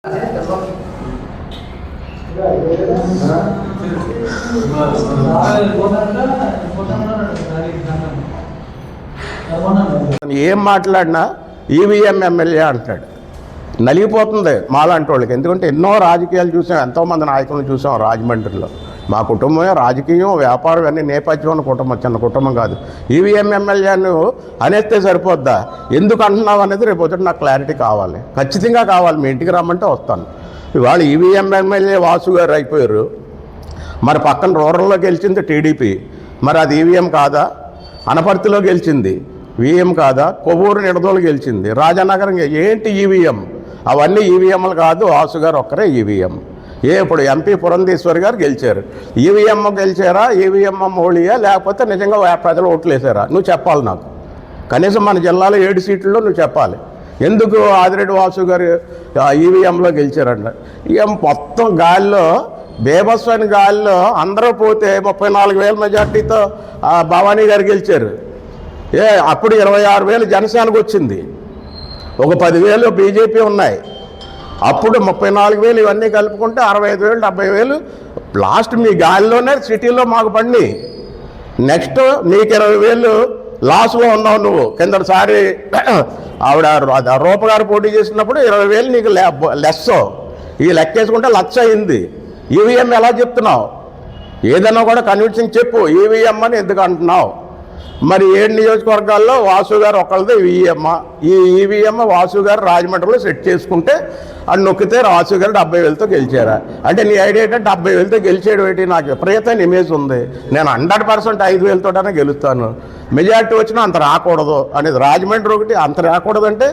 ఏం మాట్లాడినా EVM MLA అంటాడు. నలిగిపోతుంది మాలాంటి వాళ్ళకి. ఎందుకంటే ఎన్నో రాజకీయాలు చూసాం, ఎంతోమంది నాయకులను చూసాం రాజమండ్రిలో. మా కుటుంబమే రాజకీయం, వ్యాపారం అన్నీ నేపథ్యం ఉన్న కుటుంబం, చిన్న కుటుంబం కాదు. ఈవీఎం ఎమ్మెల్యేను అనేస్తే సరిపోద్దా? ఎందుకు అంటున్నావు అనేది రేపు వచ్చి నాకు క్లారిటీ కావాలి, ఖచ్చితంగా కావాలి. మీ ఇంటికి రమ్మంటే వస్తాను. ఇవాళ ఈవీఎం ఎమ్మెల్యే వాసు గారు అయిపోయారు. మరి పక్కన రూరల్లో గెలిచింది టీడీపీ, మరి అది ఈవీఎం కాదా? అనపర్తిలో గెలిచింది ఈవీఎం కాదా? కొవ్వూరు నిడదోలు గెలిచింది, రాజానగరం ఏంటి ఈవీఎం? అవన్నీ ఈవీఎంలు కాదు, వాసు గారు ఒక్కరే ఈవీఎం. ఇప్పుడు ఎంపీ పురంధేశ్వరి గారు గెలిచారు. ఈవీఎం గెలిచారా, ఈవీఎం మోళియా, లేకపోతే నిజంగా ప్రజలు ఓట్లు వేసారా? నువ్వు చెప్పాలి నాకు. కనీసం మన జిల్లాలో 7 సీట్లలో నువ్వు చెప్పాలి. ఎందుకు ఆదిరెడ్డి వాసు గారు ఈవీఎంలో గెలిచారంట? ఇక మొత్తం గాలిలో, బేబస్వని గాలిలో అందరూ పోతే 34,000 మెజార్టీతో భవానీ గారు గెలిచారు. అప్పుడు 26,000 జనసేనకు వచ్చింది, ఒక 10,000 బీజేపీ ఉన్నాయి. అప్పుడు 34,000 ఇవన్నీ కలుపుకుంటే 65,000 70,000 లాస్ట్ మీ గాలిలోనే సిటీలో మాకు పడి. నెక్స్ట్ నీకు 20,000 లాస్లో ఉన్నావు నువ్వు. కిందసారి ఆవిడ రూపగారు పోటీ చేసినప్పుడు 20,000 నీకు లెస్. ఈ లెక్కేసుకుంటే 1,00,000 అయింది. ఈవీఎం ఎలా చెప్తున్నావు? ఏదైనా కూడా కన్విన్సింగ్ చెప్పు. ఈవీఎం అని ఎందుకు అంటున్నావు? మరి 7 నియోజకవర్గాల్లో వాసు గారు ఒకళ్ళదే ఈవీఎం. ఈ ఈవీఎం వాసు గారు రాజమండ్రిలో సెట్ చేసుకుంటే అది నొక్కితే వాసు గారు 70,000తో గెలిచారా? అంటే నీ ఐడియా ఏంటంటే 70,000తో గెలిచేయడం ఏంటి? నాకు విపరీతమైన ఇమేజ్ ఉంది, నేను 100% 5,000తోనే గెలుస్తాను, మెజార్టీ వచ్చినా అంత రాకూడదు అనేది. రాజమండ్రి ఒకటి అంత రాకూడదు అంటే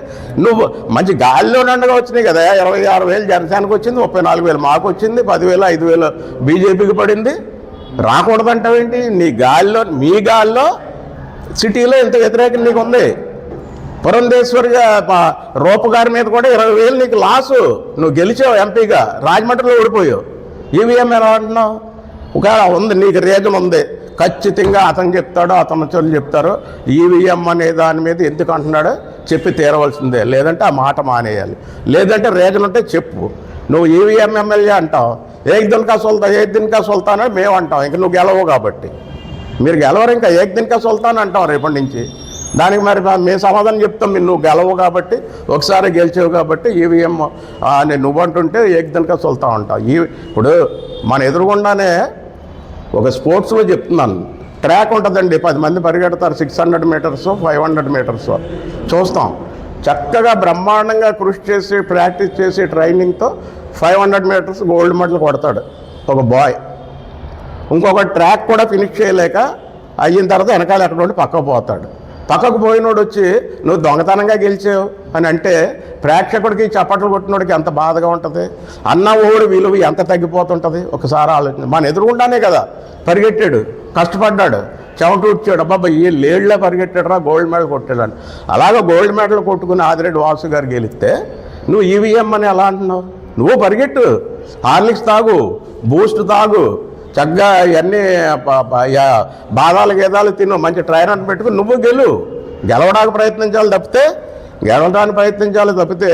నువ్వు మంచి గాలిలో నండగా వచ్చినాయి కదా. 26,000 జనసేనకు వచ్చింది, 34,000 మాకు వచ్చింది, 10,000 5,000 బీజేపీకి పడింది. రాకూడదంటావేంటి? నీ గాలిలో, మీ గాలిలో సిటీలో ఇంత వ్యతిరేకం నీకు ఉంది. పురంధేశ్వరిగా రూపగారి మీద కూడా 20,000 నీకు లాసు. నువ్వు గెలిచావు ఎంపీగా, రాజమండ్రిలో ఓడిపోయావు. ఈవీఎం ఎలా అంటున్నావు? ఒక ఉంది, నీకు రీజన్ ఉంది ఖచ్చితంగా. అతను చెప్తాడో అతను చోళ్ళు చెప్తారో ఈవీఎం అనే దాని మీద ఎందుకు అంటున్నాడో చెప్పి తీరవలసిందే, లేదంటే ఆ మాట మానేయాలి. లేదంటే రీజన్ ఉంటే చెప్పు. నువ్వు ఈవీఎం ఎమ్మెల్యే అంటావు, ఏక్ దిన్ కా సుల్తాన్ అని మేము అంటాం. ఇంక నువ్వు గెలవు కాబట్టి. మీరు గెలవరు, ఇంకా ఏక్ దిన్ కా సుల్తాన్ అంటాం రేపటి నుంచి. దానికి మరి మేము సమాధానం చెప్తాం. మీరు నువ్వు గెలవు కాబట్టి, ఒకసారి గెలిచావు కాబట్టి ఈవీఎం నేను నువ్వు అంటుంటే ఏక్ దిన్ కా సుల్తాన్ అంటావు. ఇప్పుడు మన ఎదురుగుండానే ఒక స్పోర్ట్స్లో చెప్తున్నాను, ట్రాక్ ఉంటుందండి, 10 మంది పరిగెడతారు, 600 మీటర్స్ 500 మీటర్స్ చూస్తాం. చక్కగా బ్రహ్మాండంగా కృషి చేసి ప్రాక్టీస్ చేసి ట్రైనింగ్తో 500 మీటర్స్ గోల్డ్ మెడల్ కొడతాడు ఒక బాయ్. ఇంకొక ట్రాక్ కూడా ఫినిష్ చేయలేక అయిన తర్వాత వెనకాల ఎక్కడ ఉండి పక్కకు పోతాడు. పక్కకు పోయినోడు వచ్చి నువ్వు దొంగతనంగా గెలిచావు అని అంటే ప్రేక్షకుడికి చప్పట్లు కొట్టినోడికి ఎంత బాధగా ఉంటుంది, అన్న ఓడి విలువ ఎంత తగ్గిపోతుంటుంది ఒకసారి ఆలోచన. మన ఎదురుగుండానే కదా పరిగెట్టాడు, కష్టపడ్డాడు, చెమటూడ్చాడు, అబ్బాబ్బా ఈ లేళ్లే పరిగెట్టాడు రా గోల్డ్ మెడల్ కొట్టాడని. అలాగే గోల్డ్ మెడల్ కొట్టుకుని ఆదిరెడ్డి వాసు గారు గెలిస్తే నువ్వు ఈవీఎం అని ఎలా అంటున్నావు? నువ్వు పరిగెట్టు, హార్లిక్స్ తాగు, బూస్ట్ తాగు, చక్కగా ఇవన్నీ బాదాలు గేదాలు తిను, మంచి ట్రైనర్ని పెట్టుకుని నువ్వు గెలవడానికి ప్రయత్నించాలి తప్పితే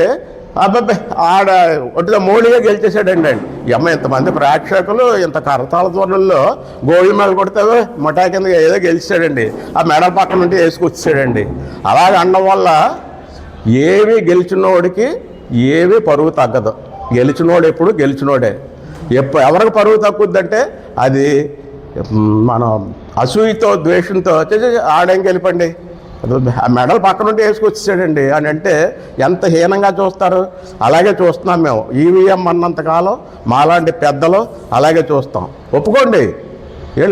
అబ్బాయి ఆడ ఒట్టిగా మోడీగా గెలిచేసాడండి. ఈ అమ్మ ఇంతమంది ప్రేక్షకులు ఇంత కరతాల ధ్వనుల్లో గోల్డ్ మెడల్ కొడితే మొటా కింద ఏదో గెలిచాడండి, ఆ మెడల్ పక్కన నుండి వేసుకొచ్చాడండి. అలాగే అనడం వల్ల ఏవి గెలిచినోడికి ఏవి పరువు తగ్గదు. గెలిచినోడు ఎప్పుడు గెలిచినోడే. ఎవరికి పరువు తక్కుద్దంటే అది మనం అసూయతో ద్వేషంతో ఆడేం గెలిపండి, ఆ మెడల్ పక్క నుండి వేసుకొచ్చాడండి అని అంటే ఎంత హీనంగా చూస్తారు. అలాగే చూస్తున్నాం మేము. ఈవీఎం అన్నంతకాలం మాలాంటి పెద్దలు అలాగే చూస్తాం. ఒప్పుకోండి.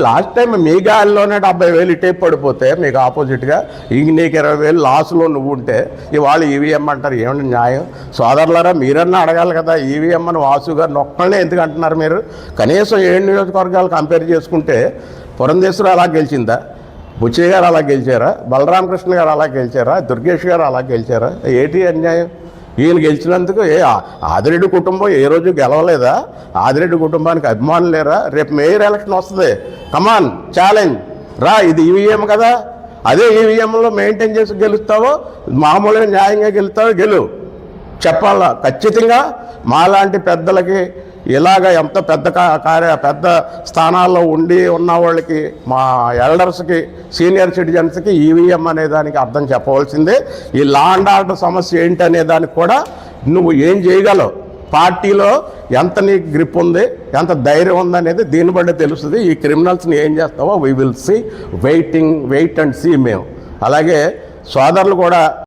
లాస్ట్ టైం మీ గాలిలోనే 70,000 ఇటే పడిపోతే మీకు ఆపోజిట్గా ఇంక నీకు 20,000 లాస్లో నువ్వు ఉంటే ఇవాళ ఈవీఎం అంటారు. ఏమంటే న్యాయం? సోదరులారా, మీరన్నా అడగాలి కదా. ఈవీఎం అని వాసు గారు నొక్కలనే ఎందుకు అంటున్నారు మీరు? కనీసం 7 నియోజకవర్గాలు కంపేర్ చేసుకుంటే పురంధేశ్వరి అలా గెలిచిందా? బుచ్చయ్య గారు అలా గెలిచారా? బలరామకృష్ణ గారు అలా గెలిచారా? దుర్గేష్ గారు అలా గెలిచారా? ఏంటి అన్యాయం? ఈయన గెలిచినందుకు ఆదిరెడ్డి కుటుంబం ఏ రోజు గెలవలేదా? ఆదిరెడ్డి కుటుంబానికి అభిమానులు లేరా? రేపు మేయర్ ఎలక్షన్ వస్తుంది, కమాన్ ఛాలెంజ్ రా. ఇది ఈవీఎం కదా, అదే ఈవీఎంలో మెయింటైన్ చేసి గెలుస్తావో మామూలుగా న్యాయంగా గెలుస్తావో గెలు. చెప్పాలా ఖచ్చితంగా మాలాంటి పెద్దలకి ఇలాగ ఎంత పెద్ద పెద్ద స్థానాల్లో ఉండి ఉన్న వాళ్ళకి మా ఎల్డర్స్కి సీనియర్ సిటిజన్స్కి ఈవీఎం అనే దానికి అర్థం చెప్పవలసిందే. ఈ లా అండ్ ఆర్డర్ సమస్య ఏంటి అనే దానికి కూడా నువ్వు ఏం చేయగలవు, పార్టీలో ఎంత నీకు గ్రిప్ ఉంది, ఎంత ధైర్యం ఉందనేది దీన్ని బట్టి తెలుస్తుంది. ఈ క్రిమినల్స్ని ఏం చేస్తావో we will see, wait and see మేము. అలాగే సోదరులు కూడా